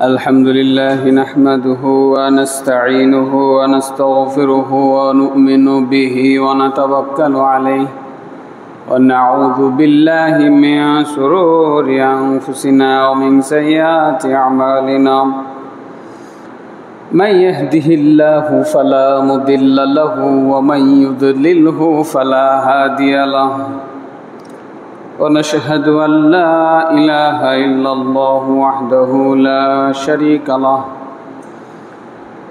الحمد لله نحمده ونستعينه ونستغفره ونؤمن به ونتوكل عليه ونعوذ بالله من شرور أنفسنا ومن سيئات أعمالنا من يهده الله فلا مضل له ومن يضلله فلا هادي له ونشهد أن لا إله إلا الله وحده لا شريك له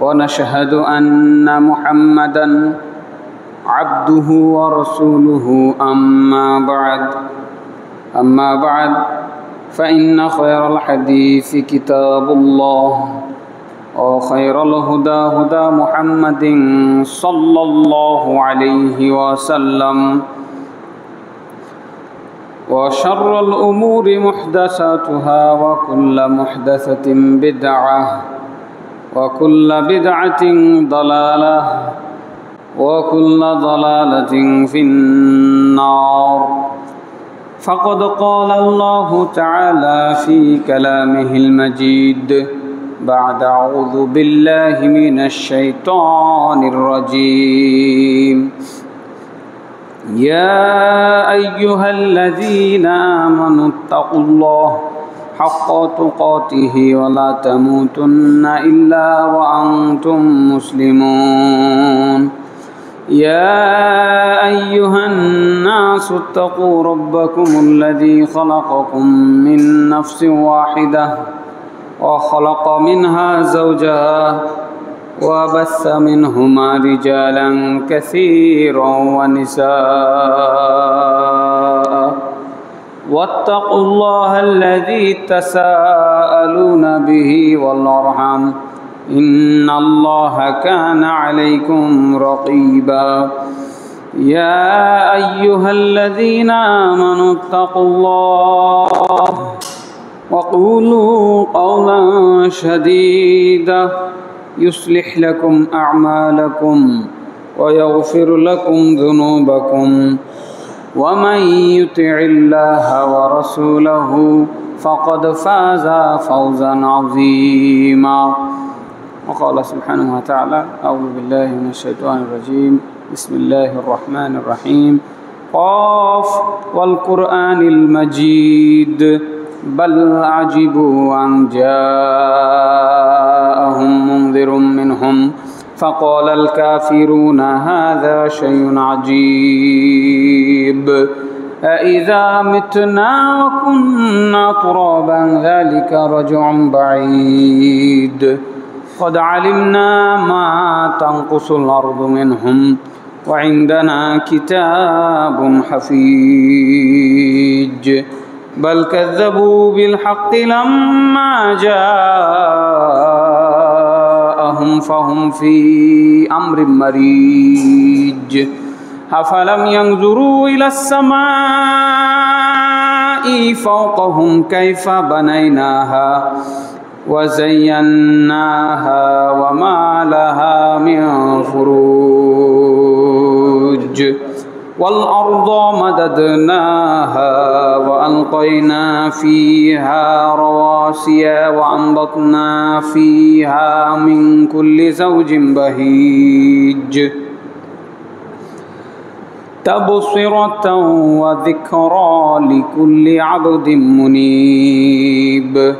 ونشهد أن محمدا عبده ورسوله أما بعد فإن خير الحديث كتاب الله وخير الهدى هدى محمد صلى الله عليه وسلم وشر الأمور محدثاتها وكل محدثة بدعة وكل بدعة ضلالة وكل ضلالة في النار فقد قال الله تعالى في كلامه المجيد بعد أعوذ بالله من الشيطان الرجيم يا أيها الذين آمنوا اتقوا الله حق تقاته ولا تموتن إلا وأنتم مسلمون يا أيها الناس اتقوا ربكم الذي خلقكم من نفس واحدة وخلق منها زوجها وبث منهما رجالا كثيرا ونساء واتقوا الله الذي تساءلون به والأرحام إن الله كان عليكم رقيبا يا أيها الذين آمنوا اتقوا الله وقولوا قولا سديدا يصلح لكم أعمالكم ويغفر لكم ذنوبكم ومن يطع الله ورسوله فقد فاز فوزا عظيما وقال سبحانه وتعالى أعوذ بالله من الشيطان الرجيم بسم الله الرحمن الرحيم قاف والقرآن المجيد بل عجبوا أن جاءهم منذر منهم فقال الكافرون هذا شيء عجيب أإذا متنا وكنا ترابا ذلك رجع بعيد قد علمنا ما تنقص الأرض منهم وعندنا كتاب حفيظ بل كذبوا بالحق لما جاءهم فهم في أمر مريج أفلم ينظروا إلى السماء فوقهم كيف بنيناها وزيناها وما لها من فروج والأرض مددناها وألقينا فيها رواسي وأنبتنا فيها من كل زوج بهيج تبصرة وذكرى لكل عبد منيب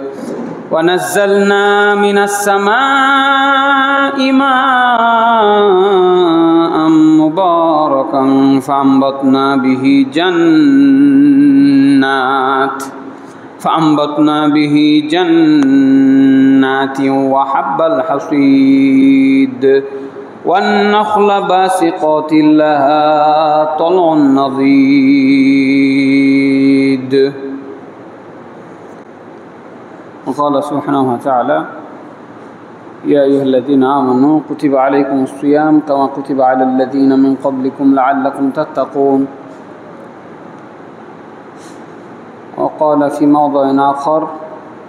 ونزلنا من السماء ماء مباركا فأنبتنا به جنات وحب الحصيد والنخل باسقات لها طلع نضيد وقال سبحانه وتعالى يا أيها الذين آمنوا كتب عليكم الصيام كما كتب على الذين من قبلكم لعلكم تتقون وقال في موضع آخر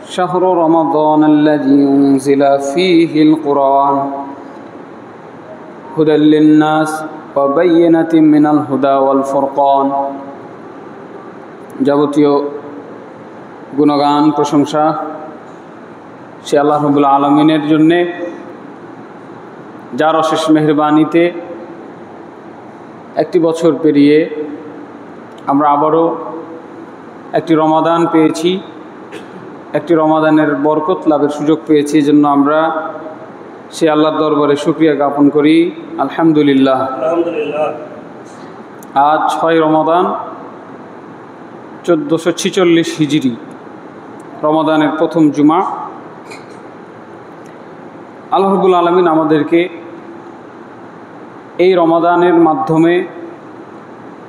شهر رمضان الذي أنزل فيه القرآن هدى للناس وبينة من الهدى والفرقان যাবতীয় গুণগান প্রশংসা সে আল্লাহ রাব্বুল আলামিনের জন্যে যার অশেষ মেহেরবানিতে একটি বছর পেরিয়ে আমরা আবারও একটি রমাদান পেয়েছি, একটি রমাদানের বরকত লাভের সুযোগ পেয়েছি। এই জন্য আমরা সে আল্লাহর দরবারে শুকরিয়া জ্ঞাপন করি। আলহামদুলিল্লাহ। আজ 6 রমাদান 1446 হিজরি, রমাদানের প্রথম জুমা। আল্লাহ রাব্বুল আলামিন আমাদেরকে এই রমাদানের মাধ্যমে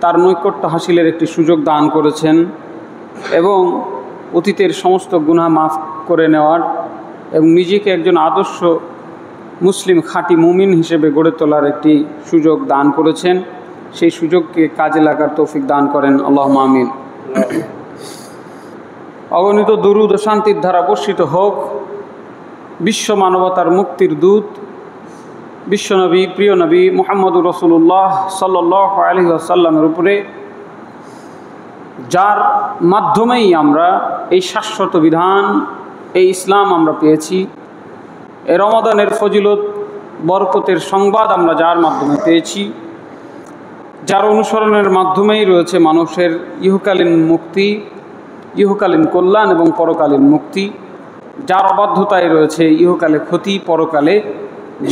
তার নৈকট্য হাসিলের একটি সুযোগ দান করেছেন এবং অতীতের সমস্ত গুনাহ মাফ করে নেওয়ার এবং নিজেকে একজন আদর্শ মুসলিম খাঁটি মুমিন হিসেবে গড়ে তোলার একটি সুযোগ দান করেছেন। সেই সুযোগকে কাজে লাগার তৌফিক দান করেন, আল্লাহুম্মা আমিন। অগণিত দরুদ ও শান্তির ধারা বর্ষিত হোক বিশ্ব মানবতার মুক্তির দূত বিশ্বনবী, প্রিয় নবী মুহাম্মদুর রাসূলুল্লাহ সাল্লাল্লাহু আলাইহি ওয়াসাল্লামের উপরে, যার মাধ্যমেই আমরা এই শাশ্বত বিধান, এই ইসলাম আমরা পেয়েছি। এই রমাদানের ফজিলত বরকতের সংবাদ আমরা যার মাধ্যমে পেয়েছি, যার অনুসরণের মাধ্যমেই রয়েছে মানুষের ইহকালীন মুক্তি, ইহকালীন কল্যাণ এবং পরকালীন মুক্তি, যার অবাধ্যতায় রয়েছে ইহকালে ক্ষতি, পরকালে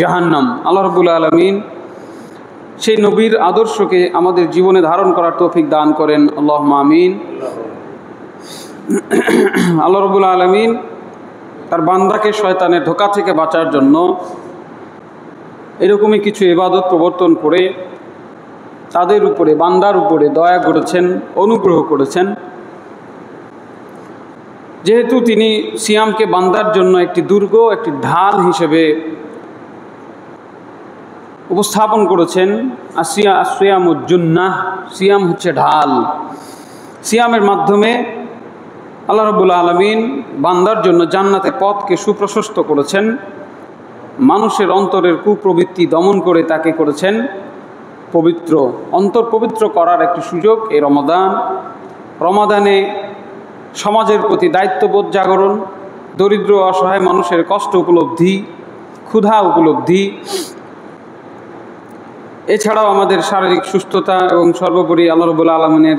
জাহান্নাম। আল্লাহ রাব্বুল আলামিন সেই নবীর আদর্শকে আমাদের জীবনে ধারণ করার তৌফিক দান করেন, আল্লাহুম্মা আমিন। আল্লাহ রাব্বুল আলামিন তার বান্দাকে শয়তানের ধোঁকা থেকে বাঁচার জন্য এরকমই কিছু ইবাদত প্রবর্তন করে তাদের উপরে, বান্দার উপরে দয়া করেছেন, অনুগ্রহ করেছেন। যেহেতু তিনি সিয়ামকে বান্দার জন্য একটি দুর্গ, একটি ঢাল হিসেবে উপস্থাপন করেছেন। সিয়ামুজ জুন্নাহ, সিয়াম হচ্ছে ঢাল। সিয়ামের মাধ্যমে আল্লাহ রাব্বুল আলামিন বান্দার জন্য জান্নাতের পথকে সুপ্রশস্ত করেছেন। মানুষের অন্তরের কুপ্রবৃত্তি দমন করে তাকে করেছেন পবিত্র, অন্তর পবিত্র করার একটি সুযোগ এই রমাদান। রমাদানে সমাজের প্রতি দায়িত্ববোধ জাগরণ, দরিদ্র অসহায় মানুষের কষ্ট উপলব্ধি, ক্ষুধা উপলব্ধি, এছাড়াও আমাদের শারীরিক সুস্থতা এবং সর্বোপরি আল্লাহ রাব্বুল আলামিনের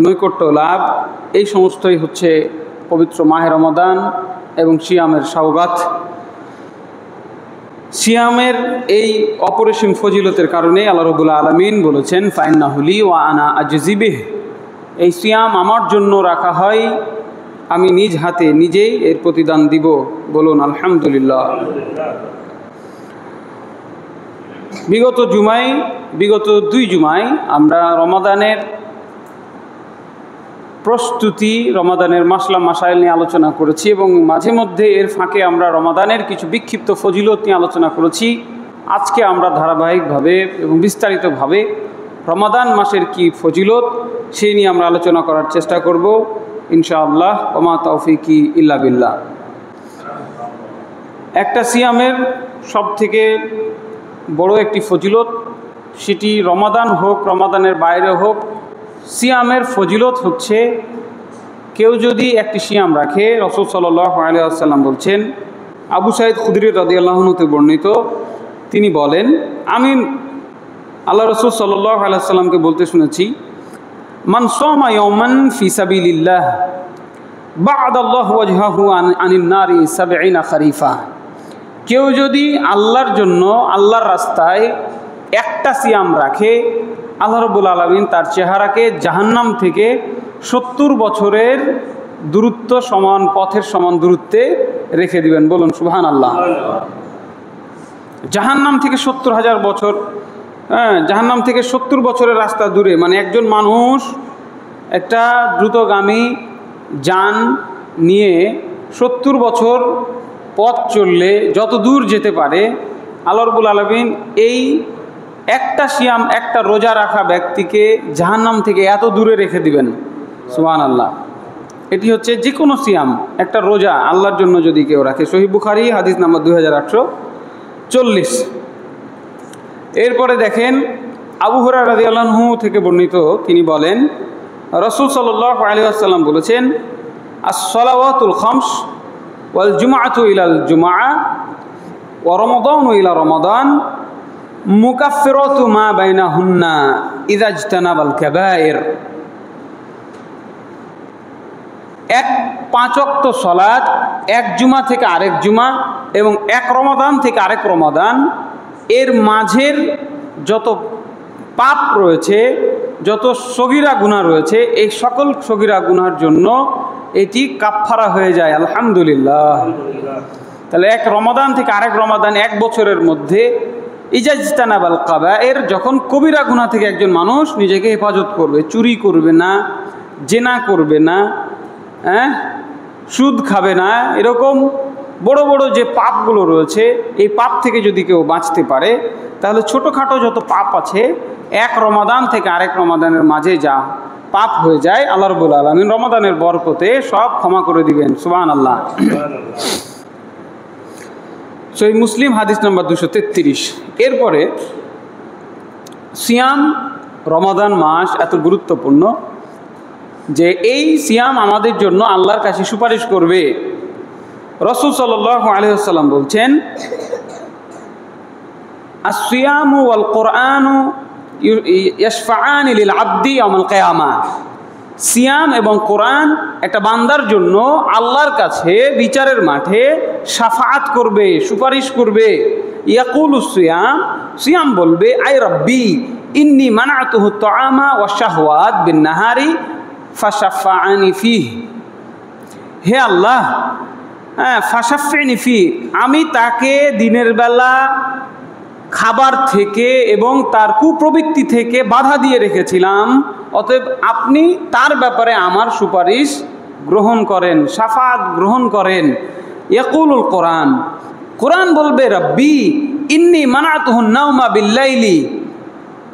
নৈকট্য লাভ, এই সমস্তই হচ্ছে পবিত্র মাহে রমাদান এবং সিয়ামের সওগাত। সিয়ামের এই অপরিসীম ফজিলতের কারণে আল্লাহ রাব্বুল আলামিন বলেছেন, ফাইন্নাহু লি ওয়া আনা আজজি বিহি, এই সিয়াম আমার জন্য রাখা হয়, আমি নিজ হাতে নিজেই এর প্রতিদান দিব। বলুন আলহামদুলিল্লাহ। বিগত 2 জুমায় আমরা রমাদানের প্রস্তুতি, রমাদানের মাসলা মাসাইল নিয়ে আলোচনা করেছি এবং মাঝে মধ্যে এর ফাঁকে আমরা রমাদানের কিছু বিক্ষিপ্ত ফজিলত নিয়ে আলোচনা করেছি। আজকে আমরা ধারাবাহিকভাবে এবং বিস্তারিতভাবে রমাদান মাসের কি ফজিলত সেই নিয়ে আমরা আলোচনা করার চেষ্টা করব ইনশাআল্লাহ। ওমা তৌফিকি ইল্লা বিল্লাহ। একটা সিয়ামের সবথেকে বড় একটি ফজিলত, সেটি রমাদান হোক, রমাদানের বাইরে হোক, সিয়ামের ফজিলত হচ্ছে কেউ যদি একটি সিয়াম রাখে, রাসূল সাল্লাল্লাহু আলাইহি ওয়াসাল্লাম বলছেন, আবু সাঈদ খুদরি রাদিয়াল্লাহু আনহু থেকে বর্ণিত, তিনি বলেন, আমি আল্লাহ রাসূল সাল্লাল্লাহু আলাইহি ওয়াসাল্লামকে বলতে শুনেছি, মান সামা ইয়াওমান ফি সাবিলিল্লাহ বা'দাল্লাহু ওয়াজহাহু আনিন নারি 70 খারিফা। কেউ যদি আল্লাহর জন্য, আল্লাহর রাস্তায় একটা সিয়াম রাখে, আল্লাহ রাব্বুল আলামিন তার চেহারাকে জাহান্নাম থেকে 70 বছরের দূরত্ব সমান, পথের সমান দূরত্বে রেখে দিবেন। বলুন সুবহানাল্লাহ। জাহান্নাম থেকে 70,000 বছর, জাহান্নাম থেকে 70 বছরের রাস্তা দূরে, মানে একজন মানুষ একটা দ্রুতগামী যান নিয়ে 70 বছর পথ চললে যত দূর যেতে পারে, আল্লাহ রাব্বুল আলামিন এই একটা সিয়াম, একটা রোজা রাখা ব্যক্তিকে জাহান্নাম থেকে এত দূরে রেখে দিবেন। সুবহানাল্লাহ। এটি হচ্ছে যে কোনো সিয়াম, একটা রোজা আল্লাহর জন্য যদি কেউ রাখে। সহিহ বুখারী হাদিস নাম্বার 2840। এরপরে দেখেন, আবু হুরায়রা রাদিয়াল্লাহু আনহু থেকে বর্ণিত, তিনি বলেন, রাসূল সাল্লাল্লাহু আলাইহি ওয়াসাল্লাম বলেছেন, আস-সালাওয়াতুল খামস ওয়াল জুমআতু ইলাল জুমআ ওয়া রমাদানু ইলা রমাদান মুকাফফিরাতু মা বাইনাহুন্না ইযা ইজতানাবাল কাবায়ের। এক 5 ওয়াক্ত সালাত এক জুমা থেকে আরেক জুমা এবং এক রমাদান থেকে আরেক রমাদান এর মাঝের যত পাপ রয়েছে, যত সগীরা গুনাহ রয়েছে, এই সকল সগীরা গুনাহের জন্য এটি কাফফারা হয়ে যায়। আলহামদুলিল্লাহ। তাহলে এক রমাদান থেকে আরেক রমাদান, এক বছরের মধ্যে ইযা ইজতানাবাল কাবায়ের, যখন কবিরা গুনাহ থেকে একজন মানুষ নিজেকে হেফাজত করবে, চুরি করবে না, জেনা করবে না, সুদ খাবে না, এরকম বড় বড় যে পাপগুলো রয়েছে এই পাপ থেকে যদি কেউ বাঁচতে পারে তাহলে ছোটোখাটো যত পাপ আছে এক রমাদান থেকে আরেক রমাদানের মাঝে যা পাপ হয়ে যায় আল্লাহ রাব্বুল আলামিন রমাদানের বরকতে সব ক্ষমা করে দিবেন। সুবহানাল্লাহ। সহিহ মুসলিম হাদিস নাম্বার 233। এরপরে সিয়াম, রমাদান মাস এত গুরুত্বপূর্ণ যে এই সিয়াম আমাদের জন্য আল্লাহর কাছে সুপারিশ করবে। রাসূল সাল্লাল্লাহু আলাইহি ওয়াসাল্লাম বলছেন, আস-সিয়ামু ওয়াল কুরআনু ইয়াশফাআনি লিল আবদি ইয়াওমাল কিয়ামা। সিয়াম এবং কোরআন একটা বান্দার জন্য আল্লাহর কাছে বিচারের মাঠে শাফাআত করবে, সুপারিশ করবে। ইয়াকুলুস সিয়াম, সিয়াম বলবে, আই রাব্বি ইন্নী মানাতুহু আত-তাআমা ওয়াশ শাহওয়াত বিন-নাহারি ফাশাফাআনি ফিহি। হে আল্লাহ, ফাশাফিনি ফি, আমি তাকে দিনের বেলা খাবার থেকে এবং তার কুপ্রবৃত্তি থেকে বাধা দিয়ে রেখেছিলাম, অতএব আপনি তার ব্যাপারে আমার সুপারিশ গ্রহণ করেন, শাফাআত গ্রহণ করেন। ইয়াকুলুল কোরআন, কোরআন বলবে, রাব্বি ইন্নী মানাতুহুন নাওমা বিল্লাইলি,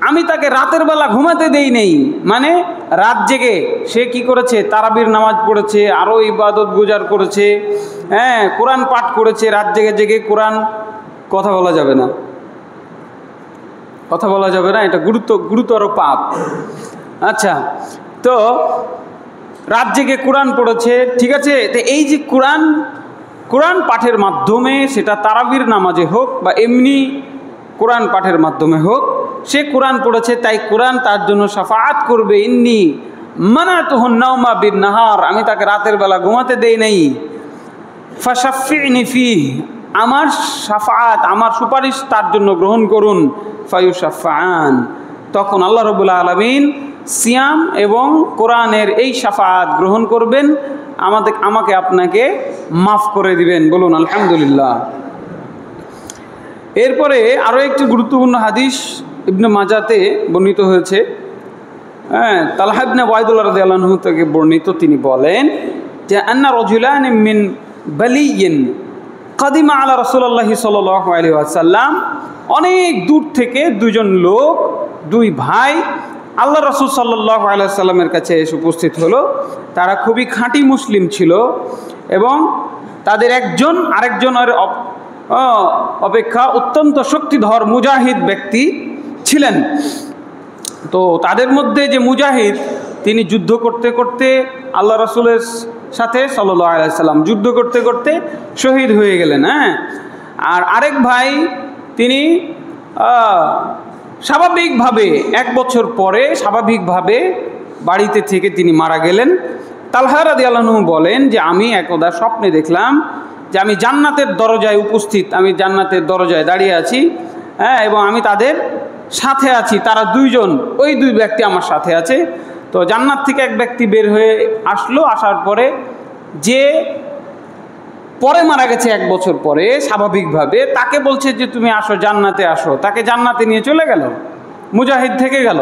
আমি তাকে রাতের বেলা ঘুমাতে দেই নেই। মানে রাত জেগে সে কি করেছে? তারাবির নামাজ পড়েছে, আরও ইবাদত গুজার করেছে, কোরআন পাঠ করেছে, রাত জেগে জেগে কোরআন। কথা বলা যাবে না, কথা বলা যাবে না, এটা গুরুতর পাপ। আচ্ছা, তো রাত জেগে কোরআন পড়েছে, ঠিক আছে। তো এই যে কোরআন পাঠের মাধ্যমে, সেটা তারাবির নামাজে হোক বা এমনি কোরআন পাঠের মাধ্যমে হোক, সে কোরআন পড়েছে, তাই কোরআন তার জন্য শাফাআত করবে। ইন্নী মানাতুহুন নাওমা বিন-নাহার, আমি তাকে রাতের বেলা ঘুমাতে দেই নাই। ফাশাফিনি ফিহি, আমার শাফাআত, আমার সুপারিশ তার জন্য গ্রহণ করুন। ফায়ুশাফাআন, তখন আল্লাহ রাব্বুল আলামিন সিয়াম এবং কোরআনের এই শাফাআত গ্রহণ করবেন, আমাকে আপনাকে মাফ করে দিবেন। বলুন আলহামদুলিল্লাহ। এরপরে আরও একটি গুরুত্বপূর্ণ হাদিস ইবনে মাজাতে বর্ণিত হয়েছে। তালহা ইবনে ওয়াইদুল্লাহ রাদিয়াল্লাহু আনহু থেকে বর্ণিত, তিনি বলেন যে আন্না রাজুলান মিন বালিয়িন কাদিমা আলা রাসূলুল্লাহি সাল্লাল্লাহু আলাইহি ওয়াসাল্লাম, অনেক দূর থেকে দুজন লোক, দুই ভাই আল্লাহ রাসূল সাল্লাল্লাহু আলাইহি ওয়াসাল্লামের কাছে এসে উপস্থিত হলো। তারা খুবই খাঁটি মুসলিম ছিল এবং তাদের একজন আরেকজনের অপেক্ষা অত্যন্ত শক্তিধর মুজাহিদ ব্যক্তি ছিলেন। তো তাদের মধ্যে যে মুজাহিদ, তিনি যুদ্ধ করতে করতে আল্লাহ রাসূলের সাথে সাল্লাল্লাহু আলাইহি ওয়াসাল্লাম যুদ্ধ করতে করতে শহীদ হয়ে গেলেন। আর আরেক ভাই, তিনি স্বাভাবিকভাবে 1 বছর পরে স্বাভাবিকভাবে বাড়িতে থেকে তিনি মারা গেলেন। তালহা রাদিয়াল্লাহু আনহু বলেন যে আমি একদা স্বপ্নে দেখলাম যে আমি জান্নাতের দরজায় উপস্থিত, আমি জান্নাতের দরজায় দাঁড়িয়ে আছি, এবং আমি তাদের সাথে আছি। তারা দুইজন, ওই দুই ব্যক্তি আমার সাথে আছে। তো জান্নাত থেকে এক ব্যক্তি বের হয়ে আসলো, আসার পরে যে পরে মারা গেছে 1 বছর পরে স্বাভাবিকভাবে, তাকে বলছে যে তুমি আসো, জান্নাতে আসো। তাকে জান্নাতে নিয়ে চলে গেল, মুজাহিদ থেকে গেল।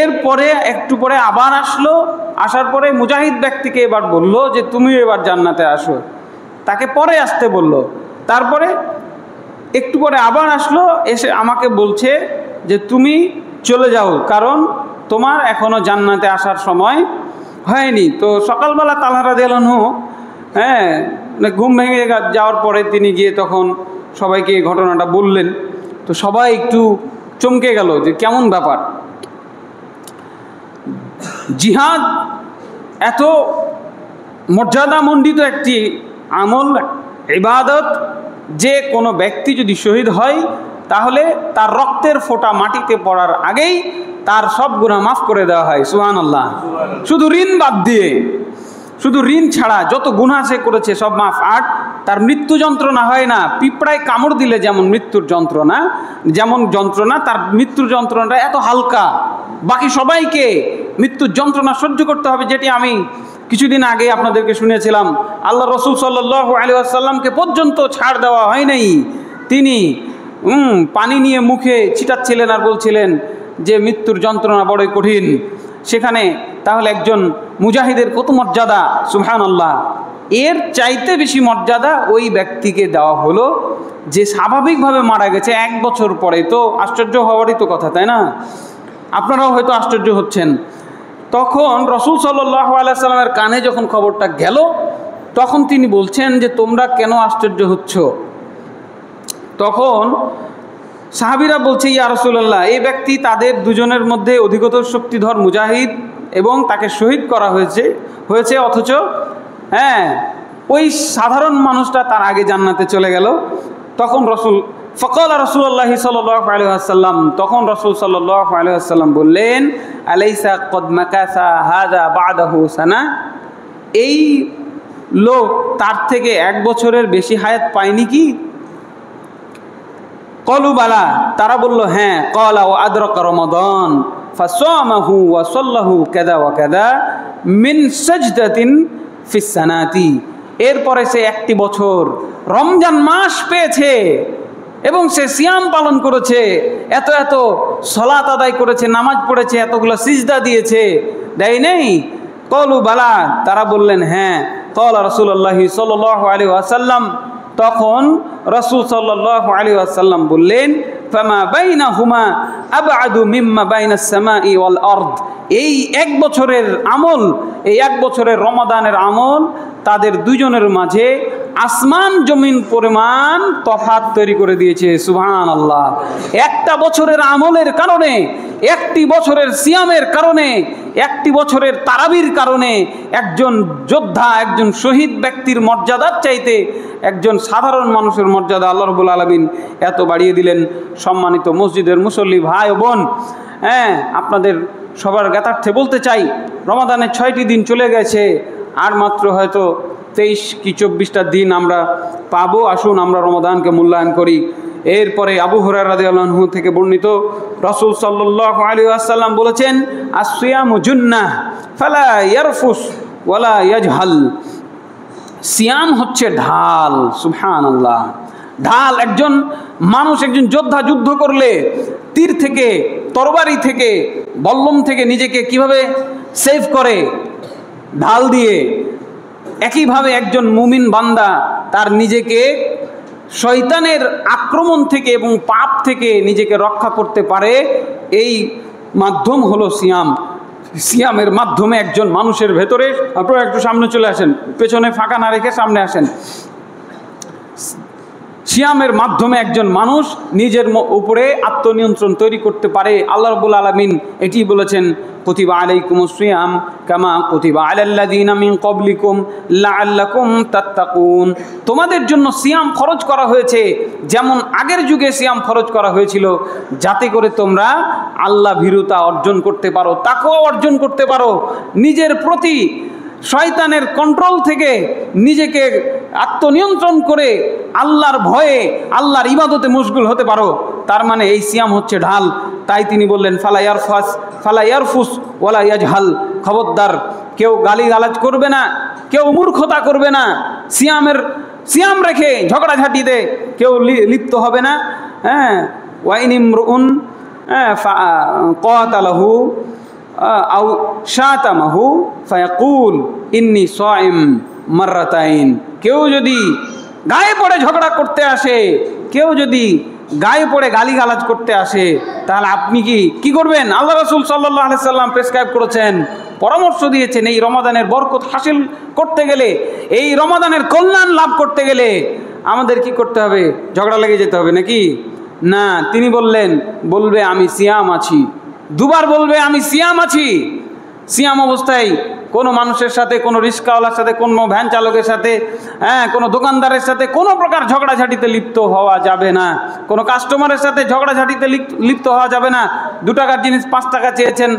এরপরে একটু পরে আবার আসলো, আসার পরে মুজাহিদ ব্যক্তিকে এবার বলল যে তুমি এবার জান্নাতে আসো, তাকে পরে আসতে বলল। তারপরে একটু পরে আবার আসলো, এসে আমাকে বলছে যে তুমি চলে যাও, কারণ তোমার এখনো জান্নাতে আসার সময় হয়নি। তো সকালবেলা তালহা রাদিয়াল্লাহু আনহু ঘুম ভেঙে যাওয়ার পরে তিনি গিয়ে তখন সবাইকে এই ঘটনাটা বললেন। তো সবাই একটু চমকে গেল যে কেমন ব্যাপার। জিহাদ এত মর্যাদামণ্ডিত একটি আমল, ইবাদত। যে কোনো ব্যক্তি যদি শহীদ হয় তাহলে তার রক্তের ফোঁটা মাটিতে পড়ার আগেই তার সব গুনাহ মাফ করে দেওয়া হয়। সুবহানাল্লাহ। শুধু ঋণ বাদ দিয়ে, শুধু ঋণ ছাড়া যত গুনাহ সে করেছে সব মাফ। আর তার মৃত্যু যন্ত্রণা হয় না। পিঁপড়ায় কামড় দিলে যেমন মৃত্যুর যন্ত্রণা, যেমন যন্ত্রণা, তার মৃত্যুর যন্ত্রণাটা এত হালকা। বাকি সবাইকে মৃত্যুর যন্ত্রণা সহ্য করতে হবে, যেটি আমি কিছুদিন আগে আপনাদেরকে শুনেছিলাম। আল্লাহ রসুল সাল্লাল্লাহু আলাইহি ওয়াসাল্লামকে পর্যন্ত ছাড় দেওয়া হয় নাই। তিনি পানি নিয়ে মুখে ছিটাচ্ছিলেন আর বলছিলেন যে মৃত্যুর যন্ত্রণা বড়ই কঠিন। সেখানে তাহলে একজন মুজাহিদের কত মর্যাদা! সুবহানাল্লাহ। এর চাইতে বেশি মর্যাদা ওই ব্যক্তিকে দেওয়া হলো যে স্বাভাবিকভাবে মারা গেছে 1 বছর পরে। তো আশ্চর্য হওয়ারই তো কথা, তাই না? আপনারাও হয়তো আশ্চর্য হচ্ছেন। তখন রসুল সাল্লাল্লাহু আলাইহি সাল্লামের কানে যখন খবরটা গেল, তখন তিনি বলছেন যে তোমরা কেন আশ্চর্য হচ্ছ? তখন সাহাবীরা বলছে, ইয়া রাসূলুল্লাহ, এই ব্যক্তি তাদের দুজনের মধ্যে অধিকতর শক্তিধর মুজাহিদ এবং তাকে শহীদ করা হয়েছে, অথচ ওই সাধারণ মানুষটা তার আগে জান্নাতে চলে গেল। তখন ফাকালা রাসূলুল্লাহ সাল্লাল্লাহু আলাইহি ওয়াসাল্লাম, তখন রাসূল সাল্লাল্লাহু আলাইহি ওয়াসাল্লাম বললেন, আলাইসা কদ মাকাসা হাযা বা'দাহু সানা, এই লোক তার থেকে 1 বছরের বেশি হায়াত পায়নি কি? ক্বালু বালা, তারা বলল হ্যাঁ। ক্বালা ওয়া আদরাকা রমাদান ফাসামাহু ওয়া সাল্লাহু কাযা ওয়া কাযা মিন সাজদাতিন ফিস সানাতি, এরপরে সে 1টি বছর রমজান মাস পেয়েছে এবং সে সিয়াম পালন করেছে, এত এত সালাত আদায় করেছে, নামাজ পড়েছে, এতগুলো সিজদা দিয়েছে, দেয় নেই? ক্বালু বালা, তারা বললেন হ্যাঁ। ক্বালা রাসূলুল্লাহ সাল্লাল্লাহু আলাইহি ওয়াসাল্লাম, তখন রাসূল সাল্লাল্লাহু আলাইহি ওয়াসাল্লাম বললেন, ফামা বাইনাহুমা আবআদু মিম্মা বাইনাস সামাই ওয়াল আরদ, এই 1 বছরের আমল, এই 1 বছরের রমাদানের আমল তাদের দুজনের মাঝে আসমান জমিন পরিমাণ তফাৎ তৈরি করে দিয়েছে। সুবহানাল্লাহ। 1টা বছরের আমলের কারণে, 1টি বছরের সিয়ামের কারণে, 1টি বছরের তারাবির কারণে একজন যোদ্ধা, একজন শহীদ ব্যক্তির মর্যাদার চাইতে একজন সাধারণ মানুষের মর্যাদা আল্লাহ রাব্বুল আলামিন এত বাড়িয়ে দিলেন। সম্মানিত মসজিদের মুসল্লি ভাই ও বোন, আপনাদের সবার জ্ঞাতার্থে বলতে চাই, রমাদানের 6টি দিন চলে গেছে, আর মাত্র হয়তো 23 কি 24টা দিন আমরা পাবো। আসুন আমরা রমাদানকে মূল্যায়ন করি। এরপরে আবু হুরায়রা রাদিয়াল্লাহু আনহু থেকে বর্ণিত, রাসূল সাল্লাল্লাহু আলাইহি ওয়াসাল্লাম বলেছেন, আস-সিয়ামু জুন্নাহ ফালা ইয়ারফুস ওয়ালা ইয়াজহাল, সিয়াম হচ্ছে ঢাল। সুবহানাল্লাহ। ঢাল, একজন মানুষ, একজন যোদ্ধা যুদ্ধ করলে তীর থেকে, তরবারি থেকে, বল্লম থেকে নিজেকে কিভাবে সেভ করে? ঢাল দিয়ে। একইভাবে একজন মুমিন বান্দা তার নিজেকে শয়তানের আক্রমণ থেকে এবং পাপ থেকে নিজেকে রক্ষা করতে পারে, এই মাধ্যম হলো সিয়াম। সিয়ামের মাধ্যমে একজন মানুষের ভেতরে, আপনারা একটু সামনে চলে আসেন, পেছনে ফাঁকা না রেখে সামনে আসেন। সিয়ামের মাধ্যমে একজন মানুষ নিজের উপরে আত্মনিয়ন্ত্রণ তৈরি করতে পারে। আল্লাহ রাব্বুল আলামিন এটি বলেছেন, কুতিবা আলাইকুমুস সিয়াম কামা কুতিবা আলাল্লাযীনা মিন ক্বাবলিকুম লাআল্লাকুম তাত্তাকুন, তোমাদের জন্য সিয়াম ফরজ করা হয়েছে যেমন আগের যুগে সিয়াম ফরজ করা হয়েছিল, যাতে করে তোমরা আল্লাহ ভীরুতা অর্জন করতে পারো, তাকওয়া অর্জন করতে পারো, নিজের প্রতি শয়তানের কন্ট্রোল থেকে নিজেকে আত্মনিয়ন্ত্রণ করে আল্লাহর ভয়ে, আল্লাহর ইবাদতে মশগুল হতে পারো। তার মানে এই সিয়াম হচ্ছে ঢাল। তাই তিনি বললেন, ফালা ইয়ারফুস ওয়ালা ইয়াজহাল, খবরদার কেউ গালিগালাজ করবে না, কেউ মূর্খতা করবে না, সিয়াম রেখে ঝগড়াঝাটিতে কেউ লিপ্ত হবে না। ওয়াইন ইমরুন ক্বাতালাহু আও শাতামাহু ফায়াকুল ইন্নী সাইম মাররাতাইন, কেউ যদি গায়ে পড়ে ঝগড়া করতে আসে, কেউ যদি গায়ে পড়ে গালিগালাজ করতে আসে, তাহলে আপনি কি করবেন? আল্লাহ রাসূল সাল্লাল্লাহু আলাইহি সাল্লাম প্রেসক্রাইব করেছেন, পরামর্শ দিয়েছেন, এই রমাদানের বরকত হাসিল করতে গেলে, এই রমাদানের কল্যাণ লাভ করতে গেলে আমাদের কি করতে হবে? ঝগড়া লেগে যেতে হবে নাকি? না, তিনি বলবে আমি সিয়াম আছি, 2বার বলবে আমি সিয়াম আছি। সিয়াম অবস্থায় কোনো মানুষের সাথে, কোনো রিক্সাওয়ালার সাথে, কোনো ভ্যান চালকের সাথে, কোনো দোকানদারের সাথে কোনো প্রকার ঝগড়াঝাটিতে লিপ্ত হওয়া যাবে না। কোনো কাস্টমারের সাথে ঝগড়াঝাটিতে লিপ্ত হওয়া যাবে না। 2 টাকার জিনিস 5 টাকা চেয়েছেন,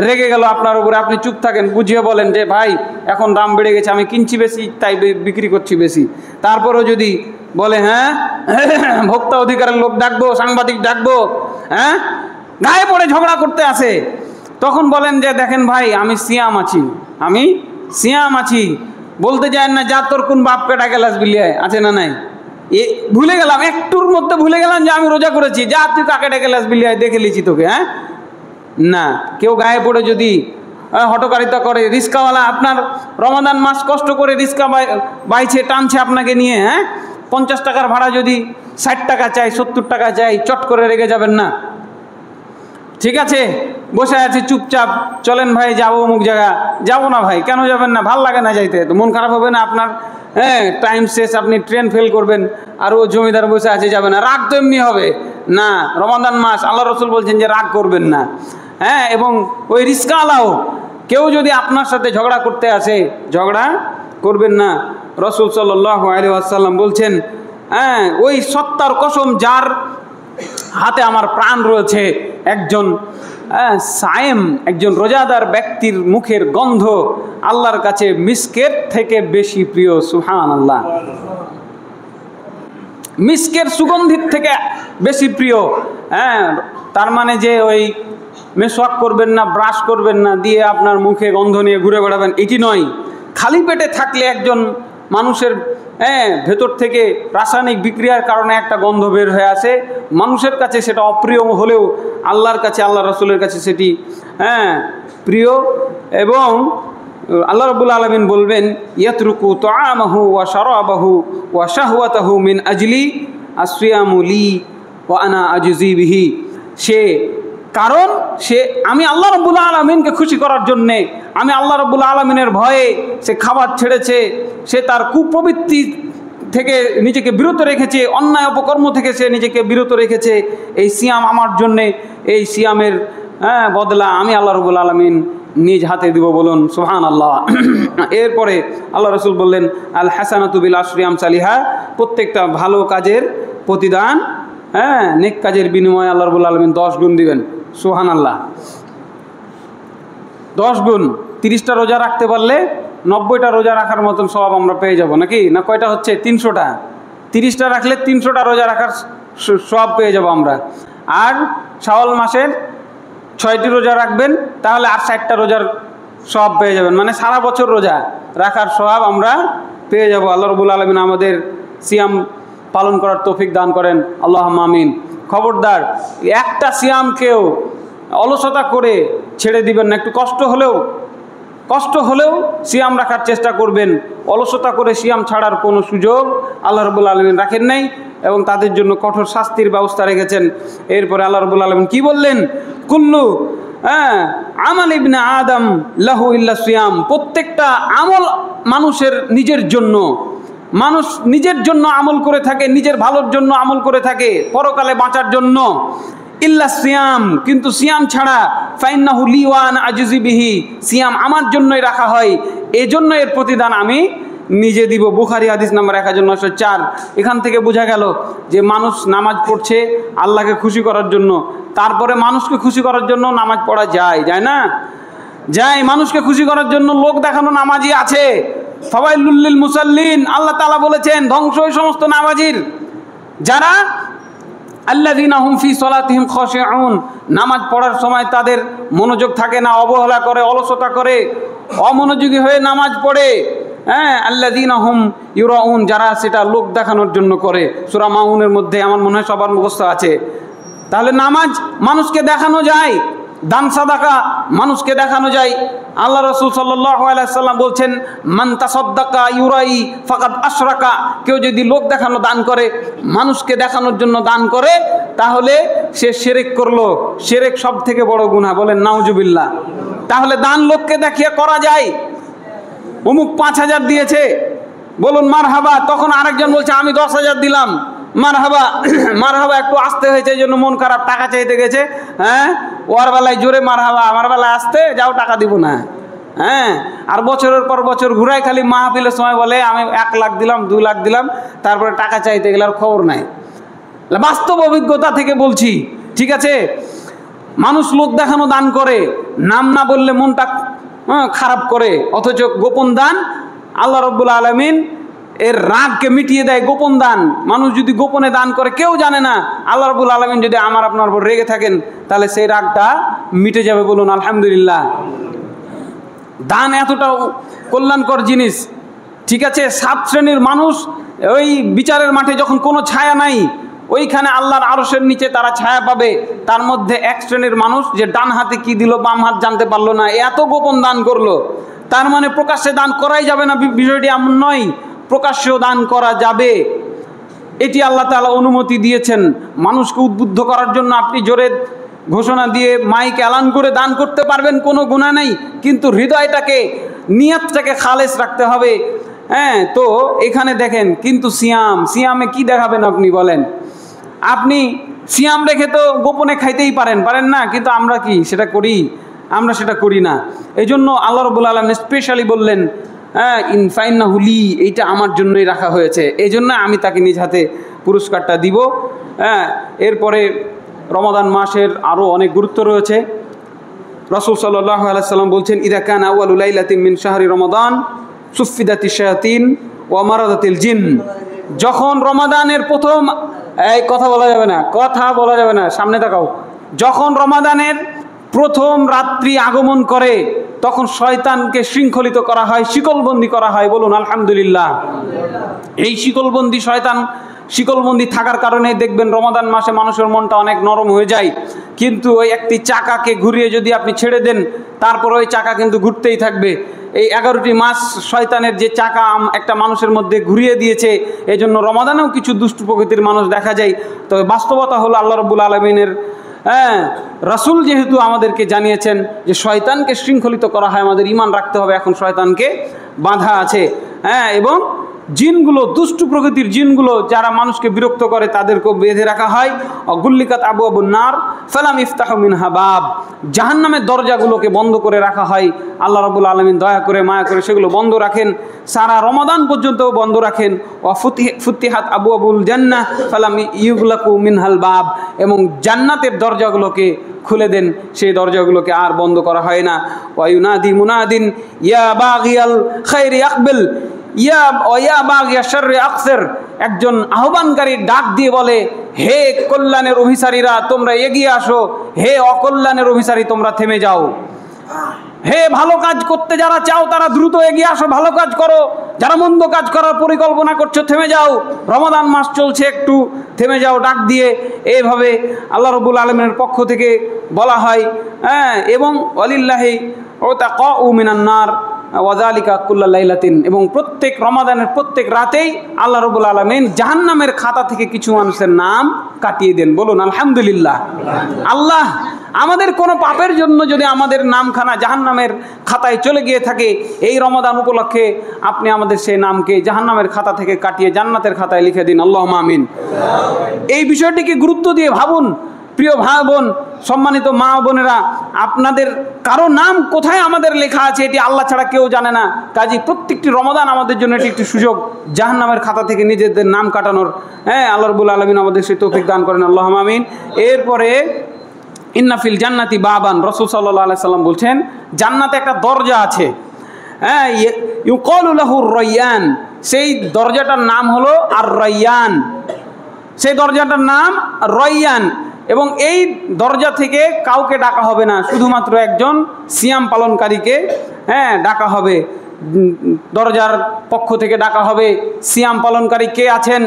রেগে গেল আপনার উপরে, আপনি চুপ থাকেন, বুঝিয়ে বলেন যে ভাই এখন দাম বেড়ে গেছে, আমি কিনছি বেশি তাই বিক্রি করছি বেশি। তারপরেও যদি বলে ভোক্তা অধিকারের লোক ডাকবো, সাংবাদিক ডাকবো, গায়ে পড়ে ঝগড়া করতে আসে, তখন বলেন যে দেখেন ভাই আমি সিয়াম আছি, বলতে যায় না যা তোর কোন বাপ কেটা গেলাস বিলিয়ায়, আছে না নাই? ভুলে গেলাম, একটুর মধ্যে ভুলে গেলাম যে আমি রোজা করেছি, যা তুই কাকে ডেকে লাস বিলিয়ায়, দেখে লিছি তোকে। না, কেউ গায়ে পড়ে যদি হটকারিতা করে, রিক্সাওয়ালা আপনার রমাদান মাস কষ্ট করে রিক্সা বাইছে, টানছে আপনাকে নিয়ে, 50 টাকার ভাড়া যদি 60 টাকা চাই, 70 টাকা চাই, চট করে রেগে যাবেন না। ঠিক আছে, বসে আছে চুপচাপ, চলেন ভাই যাবো অমুক জায়গা, যাবো না ভাই, কেন যাবেন না, ভাল লাগে না যাইতে, তো মন খারাপ হবে না আপনার? টাইম শেষ, আপনি ট্রেন ফেল করবেন, আর ও জমিদার বসে আছে, যাবে না, রাগ তো এমনি হবে না। রমাদান মাস, আল্লাহ রসুল বলছেন যে রাগ করবেন না। এবং ওই রিক্সাওয়ালাও কেউ যদি আপনার সাথে ঝগড়া করতে আসে, ঝগড়া করবেন না। রসুল সাল্লাল্লাহু আলাইহি ওয়াসাল্লাম বলছেন, ওই সত্তার কসম যার হাতে আমার প্রাণ রয়েছে, একজন সায়েম, একজন রোজাদার ব্যক্তির মুখের গন্ধ আল্লাহর কাছে মিস্কের থেকে বেশি প্রিয়। সুবহানাল্লাহ, মিস্কের সুগন্ধির থেকে বেশি প্রিয়। তার মানে যে ওই মেসওয়াক করবেন না, ব্রাশ করবেন না, দিয়ে আপনার মুখে গন্ধ নিয়ে ঘুরে বেড়াবেন, এটি নয়। খালি পেটে থাকলে একজন মানুষের ভেতর থেকে রাসায়নিক বিক্রিয়ার কারণে একটা গন্ধ বের হয়ে আসে, মানুষের কাছে সেটা অপ্রিয় হলেও আল্লাহর কাছে, আল্লাহ রসুলের কাছে সেটি প্রিয়। এবং আল্লাহ রাব্বুল আলামিন বলবেন, ইয়াতরুকু তাআমাহু ওয়া শারাবাহু ওয়া শাহওয়াতাহু মিন আজলি আসিয়ামু লি ওয়া আনা আজজি বিহি। কারণ সে আমি আল্লাহ রাব্বুল আলামিনকে খুশি করার জন্যে, আমি আল্লাহ রাব্বুল আলামিনের ভয়ে সে খাবার ছেড়েছে, সে তার কুপ্রবৃত্তি থেকে নিজেকে বিরত রেখেছে, অন্যায় অপকর্ম থেকে সে নিজেকে বিরত রেখেছে। এই সিয়াম আমার জন্যে, এই সিয়ামের বদলা আমি আল্লাহ রাব্বুল আলামিন নিজ হাতে দিব, বলুন সুবহানাল্লাহ। এরপরে আল্লাহ রসুল বললেন, আল হাসানাতু বিল আশরি আমসালিহা, প্রত্যেকটা ভালো কাজের প্রতিদান, নেক কাজের বিনিময়ে আল্লাহ রাব্বুল আলামিন 10 গুণ দিবেন। সুবহানাল্লাহ, 10 গুণ। 30টা রোজা রাখতে পারলে 90টা রোজা রাখার মতন সওয়াব আমরা পেয়ে যাব, নাকি? না কয়টা হচ্ছে? 300টা। 30টা রাখলে 300টা রোজা রাখার সওয়াব পেয়ে যাব আমরা। আর শাওয়াল মাসের 6টি রোজা রাখবেন, তাহলে আর 60টা রোজার সওয়াব পেয়ে যাবেন, মানে সারা বছর রোজা রাখার সওয়াব আমরা পেয়ে যাব। আল্লাহ রাব্বুল আলামিন আমাদের সিয়াম পালন করার তৌফিক দান করেন, আল্লাহুম্মা আমিন। খবরদার, একটা সিয়ামকেও অলসতা করে ছেড়ে দিবেন না। একটু কষ্ট হলেও সিয়াম রাখার চেষ্টা করবেন। অলসতা করে সিয়াম ছাড়ার কোনো সুযোগ আল্লাহ রাব্বুল আলামিন রাখেন নাই, এবং তাদের জন্য কঠোর শাস্তির ব্যবস্থা রেখেছেন। এরপরে আল্লাহ রাব্বুল আলামিন কি বললেন? কুল্লু আমাল ইবনে আদম লাহু ইল্লা সিয়াম। প্রত্যেকটা আমল মানুষের নিজের জন্য, মানুষ নিজের জন্য আমল করে থাকে, নিজের ভালোর জন্য আমল করে থাকে, পরকালে বাঁচার জন্য। ইল্লা সিয়াম, কিন্তু সিয়াম ছাড়া, ফাইন্নাহু লি ওয়া আনা আজজি বিহি, সিয়াম আমার জন্যই রাখা হয়, এজন্য এর প্রতিদান আমি নিজে দিব। বুখারী হাদিস নাম্বার 1904। এখান থেকে বোঝা গেল যে মানুষ নামাজ পড়ছে আল্লাহকে খুশি করার জন্য, তারপরে মানুষকে খুশি করার জন্য নামাজ পড়া যায় না? যায়। মানুষকে খুশি করার জন্য লোক দেখানো নামাজি আছে। ফাওয়াইলুল লিল মুসাল্লিন, আল্লাহ তাআলা বলেছেন ধ্বংস ওই সমস্ত নামাজির যারা আল্লাযীনা হুম ফি সালাতিহিম খাশিউন, নামাজ পড়ার সময় তাদের মনোযোগ থাকে না, অবহেলা করে, অলসতা করে, অমনোযোগী হয়ে নামাজ পড়ে। আল্লাযীনা হুম ইউরাউন, যারা সেটা লোক দেখানোর জন্য করে। সূরা মাউনের মধ্যে আমার মনে হয় সবার মুখস্থ আছে। তাহলে নামাজ মানুষকে দেখানো যায়, দান সাদাকা মানুষকে দেখানো যায়। আল্লাহ রাসূল সাল্লাল্লাহু আলাইহি ওয়াসাল্লাম বলছেন, মান তাসাদ্দাকা ইউরাই ফাকাদ আশরাকা, কেউ যদি লোক দেখানো দান করে, মানুষকে দেখানোর জন্য দান করে, তাহলে সে শিরক করলো। শিরক সব থেকে বড় গুনাহ, বলেন নাউজুবিল্লাহ। তাহলে দান লোককে দেখিয়ে করা যায়। অমুক 5000 দিয়েছে, বলুন মারহাবা। তখন আরেকজন বলছে আমি 10,000 দিলাম, মারহাবা। মারহাবা একটু আসতে হয়েছে, এই জন্য মন খারাপ, টাকা চাইতে গেছে। ওর বেলায় জোরে মারহাবা, আমার বেলায় আসতে যাও, টাকা দিব না। হ্যাঁ, আর বছরের পর বছর ঘুরায় খালি মাহফিলের সময় বলে আমি 1 লাখ দিলাম, 2 লাখ দিলাম, তারপরে টাকা চাইতে গেলে আর খবর নাই। বাস্তব অভিজ্ঞতা থেকে বলছি, ঠিক আছে? মানুষ লোক দেখানো দান করে, নাম না বললে মনটা খারাপ করে, অথচ গোপন দান আল্লাহ রাব্বুল আলামিন এর রাগকে মিটিয়ে দেয়। গোপন দান, মানুষ যদি গোপনে দান করে কেউ জানে না, আল্লাহ রাব্বুল আলামিন যদি আমার আপনার উপর রেগে থাকেন তাহলে সেই রাগটা মিটে যাবে। বলুন আলহামদুলিল্লাহ। দান এতটা কল্যাণকর জিনিস, ঠিক আছে? 7 শ্রেণীর মানুষ ওই বিচারের মাঠে যখন কোনো ছায়া নাই, ওইখানে আল্লাহর আরশের নিচে তারা ছায়া পাবে। তার মধ্যে 1 শ্রেণীর মানুষ যে ডান হাতে কি দিল বাম হাত জানতে পারলো না, এত গোপন দান করলো। তার মানে প্রকাশ্যে দান করাই যাবে না, বিষয়টি এমন নয়, প্রকাশ্যেও দান করা যাবে। এটি আল্লাহ তাআলা অনুমতি দিয়েছেন মানুষকে উদ্বুদ্ধ করার জন্য। আপনি জোরে ঘোষণা দিয়ে মাইক এলান করে দান করতে পারবেন, কোনো গুনাহ নেই, কিন্তু হৃদয়টাকে, নিয়তটাকে খালেস রাখতে হবে। হ্যাঁ, তো এখানে দেখেন, কিন্তু সিয়ামে কি দেখাবেন আপনি বলেন? আপনি সিয়াম রেখে তো গোপনে খাইতেই পারেন না, কিন্তু আমরা কি সেটা করি? আমরা সেটা করি না। এই জন্য আল্লাহ রাব্বুল আলামিন স্পেশালি বললেন, হ্যাঁ, ইনফাইন্নাহু লি, এইটা আমার জন্যই রাখা হয়েছে, এই জন্য আমি তাকে নিজ হাতে পুরস্কারটা দিব। হ্যাঁ, এরপরে রমাদান মাসের আরও অনেক গুরুত্ব রয়েছে। রাসূল সাল্লাল্লাহু আলাইহি সাল্লাম বলছেন, ইযা কানা আউয়ালু লাইলাতিন মিন শাহরি রমাদান সুফিদাতিশ শায়াতিন ওয়া মারাদাতিল জিন। যখন রমাদানের প্রথম, এই কথা বলা যাবে না, সামনে তাকাও। যখন রমাদানের প্রথম রাত্রি আগমন করে তখন শয়তানকে শৃঙ্খলিত করা হয়, শিকলবন্দি করা হয়। বলুন আলহামদুলিল্লাহ। এই শিকলবন্দি থাকার কারণে দেখবেন রমাদান মাসে মানুষের মনটা অনেক নরম হয়ে যায়। কিন্তু ওই একটি চাকাকে ঘুরিয়ে যদি আপনি ছেড়ে দেন, তারপর ওই চাকা কিন্তু ঘুরতেই থাকবে। এই 11টি মাস শয়তানের যে চাকা একটা মানুষের মধ্যে ঘুরিয়ে দিয়েছে, এই জন্য রমাদানেও কিছু দুষ্টু প্রকৃতির মানুষ দেখা যায়। তবে বাস্তবতা হলো আল্লাহ রাব্বুল আলামিনের রাসূল যেহেতু আমাদেরকে জানিয়েছেন যে শয়তানকে শৃঙ্খলিত করা হয়, আমাদের ঈমান রাখতে হবে এখন শয়তানকে বাঁধা আছে। হ্যাঁ, এবং জিনগুলো, দুষ্টু প্রকৃতির জিনগুলো যারা মানুষকে বিরক্ত করে তাদেরকেও বেঁধে রাখা হয়। অগুল্লিকাত আবু আবুন নার ফালাম ইফতাহু মিনহা বাব, জাহান্নামের দরজাগুলোকে বন্ধ করে রাখা হয়। আল্লাহ রাব্বুল আলামিন দয়া করে মায়া করে সেগুলো বন্ধ রাখেন, সারা রমাদান পর্যন্তও বন্ধ রাখেন। ওয়া ফুতিহাত আবু আবুল জান্নাহ ফালাম ইউগলাকু মিনহাল বাব, এবং জান্নাতের দরজাগুলোকে খুলে দেন, সেই দরজাগুলোকে আর বন্ধ করা হয় না। ওয়া ইউনাদি মুনাদিন ইয়া বাগিয়াল খায়রি আকবিল ইয়া বাগিয়া শাররি আকসির, একজন আহ্বানকারী ডাক দিয়ে বলে, হে কল্যাণের অভিসারীরা তোমরা এগিয়ে আসো, হে অকল্যাণের অভিসারী তোমরা থেমে যাও। হে ভালো কাজ করতে যারা চাও তারা দ্রুত এগিয়ে আসো, ভালো কাজ করো। যারা মন্দ কাজ করার পরিকল্পনা করছো থেমে যাও, রমাদান মাস চলছে, একটু থেমে যাও ডাক দিয়ে। এইভাবে আল্লাহ রাব্বুল আলামিনের পক্ষ থেকে বলা হয়। হ্যাঁ, এবং ওয়ালিল্লাহি উতাকাউ মিনান নার ওয়াজালিকা কুল্লা লাইলাতিন, এবং প্রত্যেক রমাদানের প্রত্যেক রাতেই আল্লাহ রাব্বুল আলামিন জাহান্নামের খাতা থেকে কিছু মানুষের নাম কাটিয়ে দেন। বলুন আলহামদুলিল্লাহ। আল্লাহ আমাদের কোনো পাপের জন্য যদি আমাদের নামখানা জাহান্নামের খাতায় চলে গিয়ে থাকে, এই রমাদান উপলক্ষে আপনি আমাদের সেই নামকে জাহান্নামের খাতা থেকে কাটিয়ে জান্নাতের খাতায় লিখে দিন। আল্লাহুম্মা আমিন। এই বিষয়টিকে গুরুত্ব দিয়ে ভাবুন প্রিয় ভাই বোন, সম্মানিত মা বোনেরা, আপনাদের কারো নাম কোথায় আমাদের লেখা আছে এটি আল্লাহ ছাড়া কেউ জানে না। কাজেই প্রত্যেকটি রমাদান আমাদের জন্য এটি একটি সুযোগ জাহান্নামের খাতা থেকে নিজেদের নাম কাটানোর। হ্যাঁ, আল্লাহ রাব্বুল আলামিন আমাদের সেই তৌফিক দান করেন। আল্লাহুম্মা আমিন। এরপরে ইন্নাফিল জান্নাতি বাবান, রাসূল সাল্লাল্লাহু আলাইহি সাল্লাম বলছেন জান্নাতে একটা দরজা আছে। হ্যাঁ, ইউকালু লাহু রায়্যান, সেই দরজাটার নাম হলো আর রায়্যান। সেই দরজাটার নাম রায়্যান, এবং এই দরজা থেকে কাউকে ডাকা হবে না, শুধুমাত্র একজন সিয়াম পালনকারীকে ডাকা হবে। দরজার পক্ষ থেকে ডাকা হবে, সিয়াম পালনকারী কে আছেন,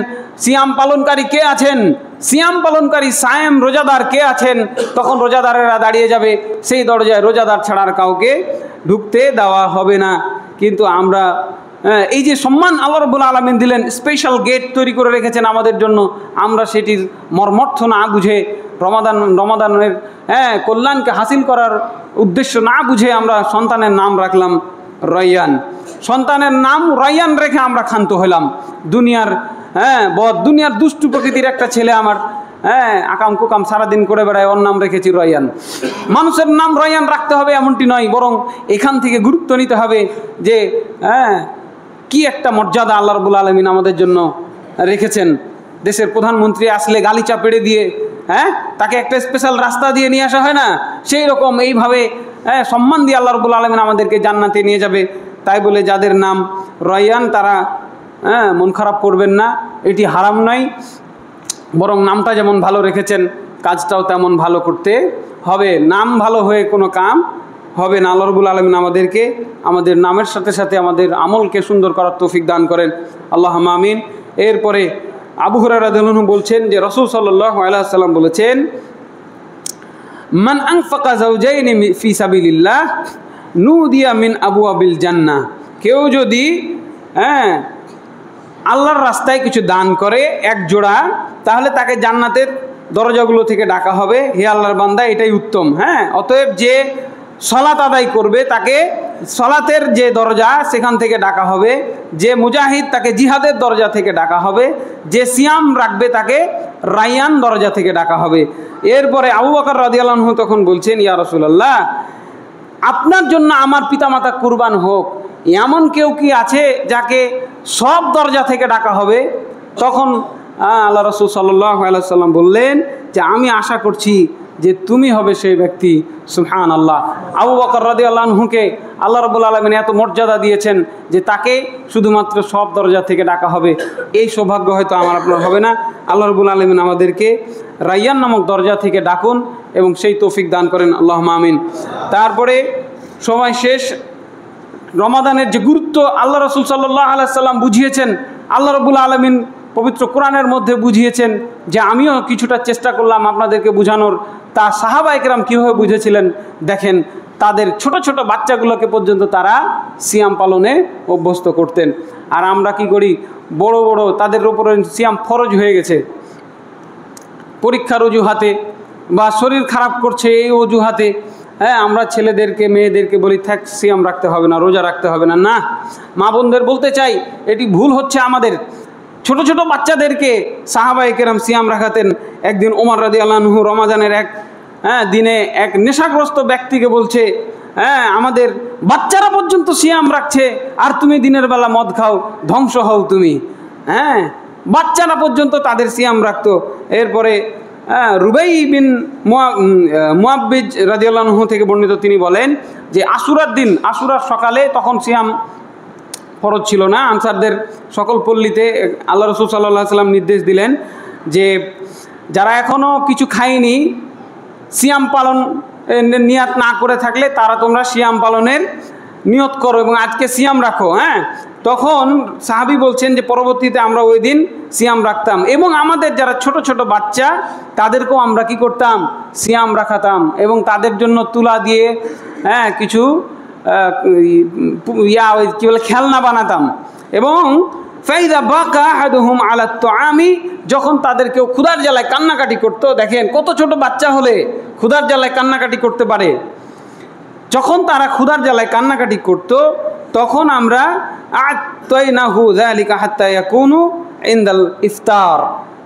সিয়াম পালনকারী কে আছেন, সিয়াম পালনকারী সায়েম রোজাদার কে আছেন। তখন রোজাদারেরা দাঁড়িয়ে যাবে, সেই দরজায় রোজাদার ছাড়ার কাউকে ঢুকতে দেওয়া হবে না। কিন্তু আমরা এই যে সম্মান আল্লাহ রাব্বুল আলামিন দিলেন, স্পেশাল গেট তৈরি করে রেখেছেন আমাদের জন্য, আমরা সেটির মর্মর্থ না বুঝে, রমাদানের কল্যাণকে হাসিল করার উদ্দেশ্য না বুঝে আমরা সন্তানের নাম রাখলাম রায়্যান। সন্তানের নাম রায়্যান রেখে আমরা ক্ষান্ত হলাম। দুনিয়ার দুনিয়ার দুষ্টু প্রকৃতির একটা ছেলে আমার হ্যাঁ আকাম কুকাম সারাদিন করে বেড়ায়, ওর নাম রেখেছি রয়ান। মানুষের নাম রয়ান রাখতে হবে এমনটি নয়, বরং এখান থেকে গুরুত্ব নিতে হবে যে হ্যাঁ কি একটা মর্যাদা আল্লাহ রাব্বুল আলামিন আমাদের জন্য রেখেছেন। দেশের প্রধানমন্ত্রী আসলে গালিচা পেড়ে দিয়ে হ্যাঁ তাকে একটা স্পেশাল রাস্তা দিয়ে নিয়ে আসা হয় না, সেই রকম এইভাবে হ্যাঁ সম্মান দিয়ে আল্লাহ রাব্বুল আলামিন আমাদেরকে জান্নাতে নিয়ে যাবে। তাই বলে যাদের নাম রয়ান তারা হ্যাঁ মন খারাপ করবেন না, এটি হারাম নয়, বরং নামটা যেমন ভালো রেখেছেন কাজটাও তেমন ভালো করতে হবে। নাম ভালো হয়ে কোনো কাম হবে না। আল্লাহ রাব্বুল আলামিন আমাদেরকে আমাদের নামের সাথে সাথে আমাদের আমলকে সুন্দর করার তৌফিক দান করেন, আল্লাহুম্মা আমিন। এরপরে আবু হুরায়রা রাদিয়াল্লাহু আনহু বলছেন যে রাসূল সাল্লাল্লাহু আলাইহি ওয়াসাল্লাম বলেছেন, মান আনফাকা যাওজাইনি ফি সাবিলিল্লাহ নুদিয়া মিন আবওয়াবিল জান্নাহ। কেউ যদি হ্যাঁ আল্লাহর রাস্তায় কিছু দান করে এক জোড়া, তাহলে তাকে জান্নাতের দরজাগুলো থেকে ডাকা হবে, হে আল্লাহর বান্দা এটাই উত্তম। হ্যাঁ অতএব যে সালাত আদায় করবে তাকে সালাতের যে দরজা সেখান থেকে ডাকা হবে, যে মুজাহিদ তাকে জিহাদের দরজা থেকে ডাকা হবে, যে সিয়াম রাখবে তাকে রায়্যান দরজা থেকে ডাকা হবে। এরপরে আবু বকর রাদিয়াল্লাহু আনহু তখন বলছেন, ইয়া রাসূলুল্লাহ আপনার জন্য আমার পিতামাতা কুরবান হোক, এমন কেউ কি আছে যাকে সব দরজা থেকে ডাকা হবে? তখন আল্লাহ রাসূল সাল্লাল্লাহু আলাইহি ওয়াসাল্লাম বললেন যে আমি আশা করছি যে তুমি হবে সেই ব্যক্তি। সুবহানাল্লাহ। আবু বকর রাদিয়াল্লাহু আনহুকে আল্লাহ রাব্বুল আলামিন এত মর্যাদা দিয়েছেন যে তাকে শুধুমাত্র সব দরজা থেকে ডাকা হবে। এই সৌভাগ্য হয়তো আমার আপনার হবে না। আল্লাহ রাব্বুল আলামিন আমাদেরকে রায়্যান নামক দরজা থেকে ডাকুন এবং সেই তৌফিক দান করেন, আল্লাহুম্মা আমিন। তারপরে সময় শেষ। রমাদানের যে গুরুত্ব আল্লাহ রাসূল সাল্লাল্লাহু আলাইহি ওয়াসাল্লাম বুঝিয়েছেন, আল্লাহ রাব্বুল আলামিন পবিত্র কোরআনের মধ্যে বুঝিয়েছেন, যে আমিও কিছুটা চেষ্টা করলাম আপনাদেরকে বোঝানোর। তা সাহাবায়ে কেরাম কীভাবে বুঝেছিলেন দেখেন, তাদের ছোট ছোট বাচ্চাগুলোকে পর্যন্ত তারা সিয়াম পালনে অভ্যস্ত করতেন। আর আমরা কি করি, বড় বড় তাদের উপরে সিয়াম ফরজ হয়ে গেছে, পরীক্ষার অজুহাতে বা শরীর খারাপ করছে এই অজুহাতে হ্যাঁ আমরা ছেলেদেরকে মেয়েদেরকে বলি থাক সিয়াম রাখতে হবে না, রোজা রাখতে হবে না। না, মা বোনদের বলতে চাই এটি ভুল হচ্ছে আমাদের। ছোট ছোট বাচ্চাদেরকে সাহাবায়ে কেরাম সিয়াম রাখাতেন। একদিন ওমর রাদিয়াল্লাহু আনহু রমাদানের এক দিনে এক নেশাগ্রস্ত ব্যক্তিকে বলছে, হ্যাঁ আমাদের বাচ্চারা পর্যন্ত সিয়াম রাখছে আর তুমি দিনের বেলা মদ খাও, ধ্বংস হও তুমি। হ্যাঁ বাচ্চারা পর্যন্ত তাদের সিয়াম রাখতো। এরপরে রুবাই বিন মুআব্বিজ রাদিয়াল্লাহু আনহু থেকে বর্ণিত, তিনি বলেন যে আশুরার দিন, আশুরার সকালে তখন সিয়াম ফরজ ছিল না, আনসারদের সকল পল্লীতে আল্লাহ রাসূল সাল্লাল্লাহু আলাইহি ওয়াসাল্লাম নির্দেশ দিলেন যে যারা এখনও কিছু খায়নি সিয়াম পালন নিয়াত না করে থাকলে তারা তোমরা সিয়াম পালনের নিয়ত করো এবং আজকে সিয়াম রাখো। হ্যাঁ তখন সাহাবী বলছেন যে পরবর্তীতে আমরা ওই দিন সিয়াম রাখতাম এবং আমাদের যারা ছোট ছোট বাচ্চা তাদেরকেও আমরা কি করতাম, সিয়াম রাখাতাম এবং তাদের জন্য তুলা দিয়ে হ্যাঁ কিছু কি বলে খেলনা বানাতাম। এবং ফাইদা বাকা আহাদুহুম আলা তুআমি, যখন তাদের কেউ ক্ষুধার জ্বালায় কান্নাকাটি করতো, দেখেন কত ছোট বাচ্চা হলে ক্ষুধার জ্বালায় কান্নাকাটি করতে পারে, যখন তারা ক্ষুধার জ্বালায় কান্নাকাটি করত তখন আমরা আ'তাইনাহু যালিকা হাত্তা ইয়াকুনু ইনদাল ইফতার,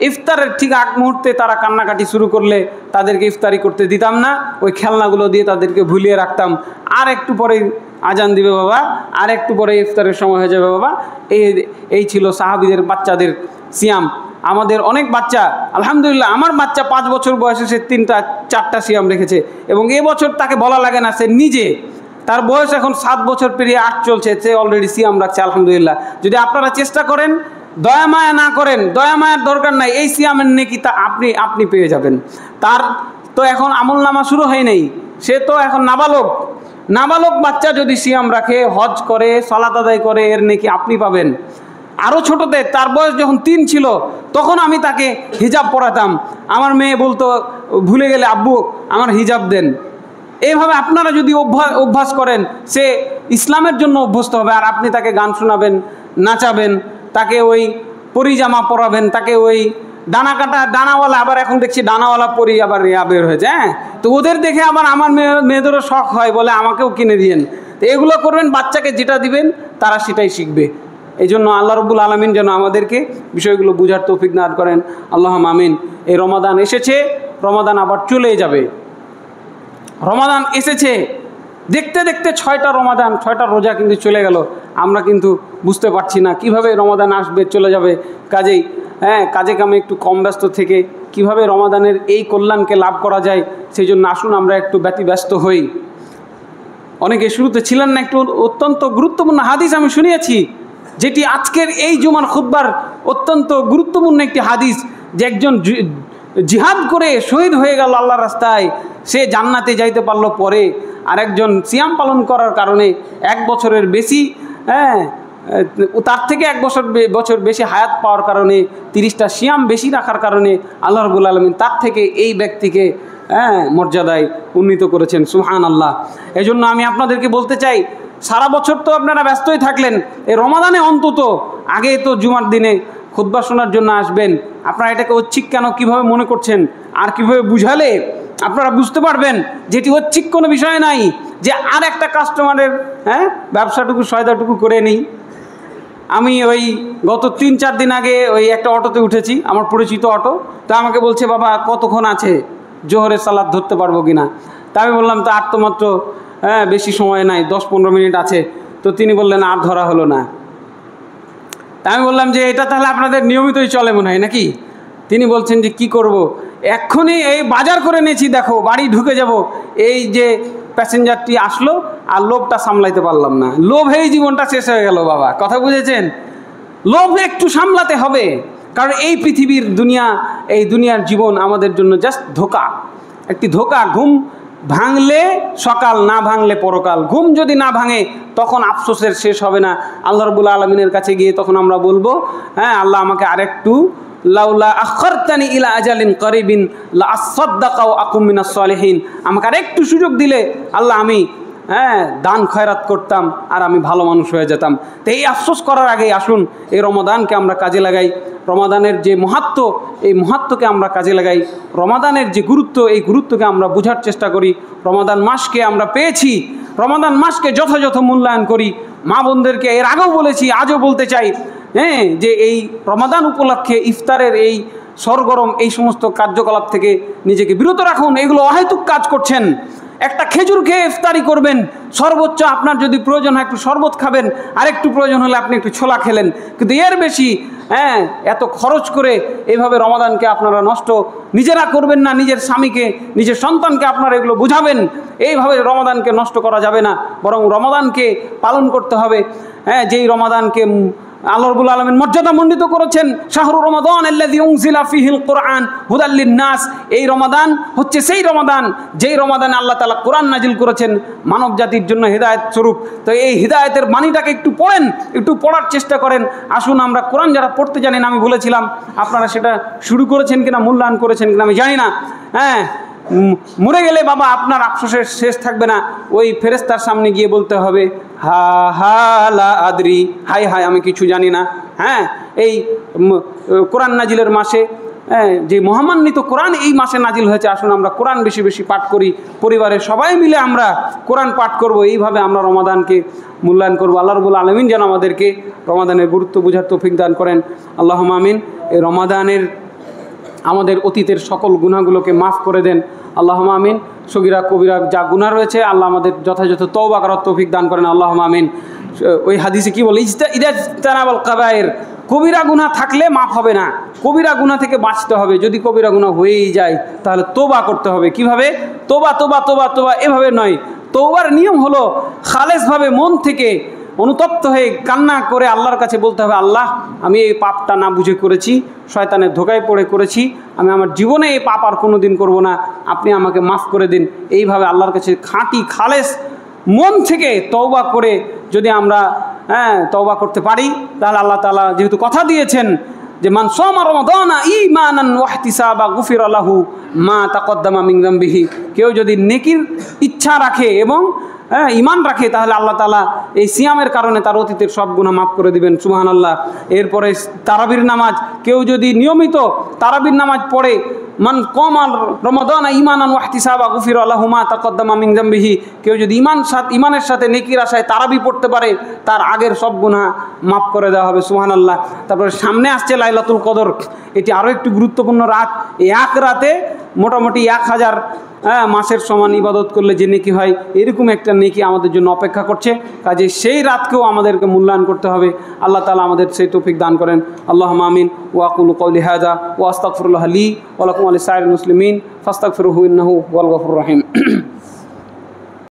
ইফতারের ঠিক আগ মুহূর্তে তারা কান্নাকাটি শুরু করলে তাদেরকে ইফতারি করতে দিতাম না, ওই খেলনাগুলো দিয়ে তাদেরকে ভুলিয়ে রাখতাম। আর একটু পরে আজান দিবে বাবা, আর একটু পরে ইফতারের সময় হয়ে যাবে বাবা। এই ছিল সাহাবীদের বাচ্চাদের সিয়াম। আমাদের অনেক বাচ্চা, আলহামদুলিল্লাহ আমার বাচ্চা 5 বছর বয়সে সে 3-4টা সিয়াম রেখেছে এবং এবছর তাকে বলা লাগে না, সে নিজে, তার বয়স এখন 7 বছর পেরিয়ে 8 চলছে, সে অলরেডি সিয়াম রাখছে আলহামদুলিল্লাহ। যদি আপনারা চেষ্টা করেন, দয়া মায়া না করেন, দয়া মায়ার দরকার নাই, এই সিয়ামের নেকি তা আপনি পেয়ে যাবেন। তার তো এখন আমল নামা শুরু হয় নাই, সে তো এখন নাবালক বাচ্চা যদি সিয়াম রাখে, হজ করে, সালাত আদায় করে, এর নেকি আপনি পাবেন। আরও ছোটোতে, তার বয়স যখন 3 ছিল তখন আমি তাকে হিজাব পরাতাম, আমার মেয়ে বলতো ভুলে গেলে আব্বু আমার হিজাব দেন। এইভাবে আপনারা যদি অভ্যাস করেন, সে ইসলামের জন্য অভ্যস্ত হবে। আর আপনি তাকে গান শোনাবেন, নাচাবেন, তাকে ওই পরিজামা পরাবেন, তাকে ওই ডানাওয়ালা, আবার এখন দেখছি ডানাওয়ালা পরি আবার বের হয়েছে। হ্যাঁ তো ওদের দেখে আবার আমার মেয়েদেরও শখ হয়, বলে আমাকেও কিনে দিয়েন। তো এগুলো করবেন, বাচ্চাকে যেটা দিবেন তারা সেটাই শিখবে। এই জন্য আল্লাহ রব্বুল আলামিন যেন আমাদেরকে বিষয়গুলো বুঝার তৌফিক দান করেন। আল্লাহুম্মা আমিন। এই রমাদান এসেছে, রমাদান আবার চলে যাবে। রমাদান এসেছে, দেখতে দেখতে 6টা রমাদান, 6টা রোজা কিন্তু চলে গেল। আমরা কিন্তু বুঝতে পারছি না কিভাবে রমাদান আসবে, চলে যাবে। কাজেই কাজে কামে একটু কম ব্যস্ত থেকে কিভাবে রমাদানের এই কল্যাণকে লাভ করা যায়, সেই জন্য আসুন আমরা একটু ব্যতিব্যস্ত হই। অনেকে শুরুতে ছিলেন না, একটু অত্যন্ত গুরুত্বপূর্ণ হাদিস আমি শুনিয়েছি, যেটি আজকের এই জুমার খুতবার অত্যন্ত গুরুত্বপূর্ণ একটি হাদিস, যে একজন জিহাদ করে শহীদ হয়ে গেল আল্লাহর রাস্তায়, সে জান্নাতে যাইতে পারলো পরে। আর একজন সিয়াম পালন করার কারণে 1 বছরের বেশি, তার থেকে 1 বছর বেশি হায়াত পাওয়ার কারণে, 30টা সিয়াম বেশি রাখার কারণে আল্লাহ রাব্বুল আলামিন তার থেকে এই ব্যক্তিকে মর্যাদায় উন্নীত করেছেন। সুবহানাল্লাহ। এই জন্য আমি আপনাদেরকে বলতে চাই, সারা বছর তো আপনারা ব্যস্তই থাকলেন, এই রমাদানে অন্তত আগে তো জুমার দিনে খুতবা শোনার জন্য আসবেন। আপনারা এটাকে ঐচ্ছিক কেন, কিভাবে মনে করছেন, আর কিভাবে বুঝালে আপনারা বুঝতে পারবেন যেটি ঐচ্ছিক কোনো বিষয় নাই, যে আর একটা কাস্টমারের ব্যবসাটুকু সয়দাটুকু করে নিই। আমি ওই গত 3-4 দিন আগে ওই একটা অটোতে উঠেছি, আমার পরিচিত অটো। তা আমাকে বলছে, বাবা কতক্ষণ আছে, জোহরের সালাত ধরতে পারবো কিনা। তা আমি বললাম, তো আর তো মাত্র বেশি সময় নাই, 10-15 মিনিট আছে। তো তিনি বললেন, আর ধরা হলো না। তা আমি বললাম যে এটা তাহলে আপনাদের নিয়মিতই চলে মনে হয় নাকি। তিনি বলছেন যে কি করব, এক্ষুনি এই বাজার করে নিয়েছি, দেখো বাড়ি ঢুকে যাব, এই যে প্যাসেঞ্জারটি আসলো আর লোভটা সামলাইতে পারলাম না, লোভেই জীবনটা শেষ হয়ে গেল। বাবা কথা বুঝেছেন, লোভ একটু সামলাতে হবে, কারণ এই পৃথিবীর দুনিয়া, এই দুনিয়ার জীবন আমাদের জন্য জাস্ট ধোঁকা, একটি ধোঁকা। ঘুম ভাঙলে সকাল, না ভাঙলে পরকাল। ঘুম যদি না ভাঙে তখন আফসোসের শেষ হবে না। আল্লাহ রাব্বুল আলামিনের কাছে গিয়ে তখন আমরা বলবো, আল্লাহ আমাকে আরেকটু, লাউলা আখারতানি ইলা আজালিন করিবিন লা আসাদদাকা ওয়া আকুম মিনাস সালিহিন, আমাকে আরেকটু সুযোগ দিলে আল্লাহ আমি দান খয়রাত করতাম আর আমি ভালো মানুষ হয়ে যেতাম। তো এই আফসোস করার আগে আসুন এই রমাদানকে আমরা কাজে লাগাই। রমাদানের যে মাহাত্ম্য, এই মাহাত্ম্যকে আমরা কাজে লাগাই। রমাদানের যে গুরুত্ব, এই গুরুত্বকে আমরা বোঝার চেষ্টা করি। রমাদান মাসকে আমরা পেয়েছি, রমাদান মাসকে যথাযথ মূল্যায়ন করি। মা বোনদেরকে এর আগেও বলেছি, আজও বলতে চাই, যে এই রমাদান উপলক্ষে ইফতারের এই সরগরম এই সমস্ত কার্যকলাপ থেকে নিজেকে বিরত রাখুন। এগুলো অহেতুক কাজ করছেন। একটা খেজুর খেয়ে ইফতারি করবেন, সর্বোচ্চ আপনার যদি প্রয়োজন হয় একটু শরবত খাবেন, আর একটু প্রয়োজন হলে আপনি একটু ছোলা খেলেন, কিন্তু এর বেশি এত খরচ করে এইভাবে রমাদানকে আপনারা নষ্ট নিজেরা করবেন না। নিজের স্বামীকে, নিজের সন্তানকে আপনারা এগুলো বুঝাবেন। এইভাবে রমাদানকে নষ্ট করা যাবে না, বরং রমাদানকে পালন করতে হবে। যেই রমাদানকে আল্লাহ রাব্বুল আলামিন মর্যাদা মণ্ডিত করেছেন, শাহরু রমাদান আল্লাযী উনজিলা ফীহিল কুরআন হুদাল লিন-নাস। এই রমাদান হচ্ছে সেই রমাদান, যেই রমাদানে আল্লাহ তাআলা কোরআন নাজিল করেছেন মানব জাতির জন্য হিদায়াত স্বরূপ। তো এই হিদায়াতের বাণীটাকে একটু পড়েন, একটু পড়ার চেষ্টা করেন। আসুন আমরা কোরআন যারা পড়তে জানেন, আমি বলেছিলাম, আপনারা সেটা শুরু করেছেন কিনা, মূল্যায়ন করেছেন কিনা আমি জানি না। মরে গেলে বাবা আপনার আফসোসের শেষ থাকবে না। ওই ফেরেশতার সামনে গিয়ে বলতে হবে, হা হা লা আদরি, হাই হাই আমি কিছু জানি না। এই কোরআন নাজিলের মাসে, যে মহামান্বিত কোরআন এই মাসে নাজিল হয়েছে, আসুন আমরা কোরআন বেশি বেশি পাঠ করি। পরিবারের সবাই মিলে আমরা কোরআন পাঠ করব। এইভাবে আমরা রমাদানকে মূল্যায়ন করব। আল্লাহ রাব্বুল আলামিন যেন আমাদেরকে রমাদানের গুরুত্ব বোঝার তৌফিক দান করেন। আল্লাহুম্মা আমিন। এই রমাদানের আমাদের অতীতের সকল গুনাহগুলোকে মাফ করে দেন। আল্লাহুম্মা আমিন। সগীরা কবিরা যা গুনাহ রয়েছে আল্লাহ আমাদের যথাযথ তওবা করার তৌফিক দান করেন। আল্লাহুম্মা আমিন। ওই হাদিসে কি বলে, ইজতানাবাল কাবায়ের, কবিরা গুনাহ থাকলে মাফ হবে না, কবিরা গুনাহ থেকে বাঁচতে হবে। যদি কবিরা গুনাহ হয়েই যায় তাহলে তওবা করতে হবে। কিভাবে? তোবা তোবা তোবা তোবা এভাবে নয়। তওবার নিয়ম হলো খালেসভাবে মন থেকে অনুতপ্ত হয়ে কান্না করে আল্লাহর কাছে বলতে হবে, আল্লাহ আমি এই পাপটা না বুঝে করেছি, শয়তানের ধোকায় পড়ে করেছি, আমি আমার জীবনে এই পাপ আর কোনো দিন করবো না, আপনি আমাকে মাফ করে দিন। এইভাবে আল্লাহর কাছে খাঁটি খালেস মন থেকে তওবা করে যদি আমরা তওবা করতে পারি, তাহলে আল্লাহ তাআলা যেহেতু কথা দিয়েছেন যে মান সামা রমাদানা ঈমানান ওয়া ইহতিসাবা গুফিরা লাহু মা তাকদ্দামা মিন যামবিহি, কেউ যদি নেকির ইচ্ছা রাখে এবং ঈমান রাখে, তাহলে আল্লাহ তাআলা এই সিয়ামের কারণে তার অতীতের সব গুনাহ মাফ করে দিবেন। সুবহানাল্লাহ। এরপরে তারাবির নামাজ, কেউ যদি নিয়মিত তারাবির নামাজ পড়ে মান কমান রমাদান ঈমানান ওয়া ইহতিসাবা গুফিরা লাহু মা তাকদ্দামা মিন যামবিহি, কেউ যদি ঈমানের সাথে নেকির আশায় তারাবি পড়তে পারে তার আগের সব গুনাহ মাফ করে দেওয়া হবে। সুবহানাল্লাহ। তারপরে সামনে আসছে লাইলাতুল কদর, এটি আরও একটি গুরুত্বপূর্ণ রাত। এই এক রাতে মোটামুটি 1000 মাসের সমান ইবাদত করলে যে নেকি হয়, এরকম একটা নেকি আমাদের জন্য অপেক্ষা করছে। কাজে সেই রাতকেও আমাদেরকে মূল্যায়ন করতে হবে। আল্লাহ তাআলা আমাদের সেই তৌফিক দান করেন। আল্লাহুম্মা আমিন। ওয়া আকুলু কওলি হাযা ওয়া আস্তাগফিরুল্লাহ লি ওয়া লাকুম ওয়া লিসাইরিল মুসলিমিন ফাস্তাগফিরুহু ইন্নাহু হুয়াল গফুরুর রহিম।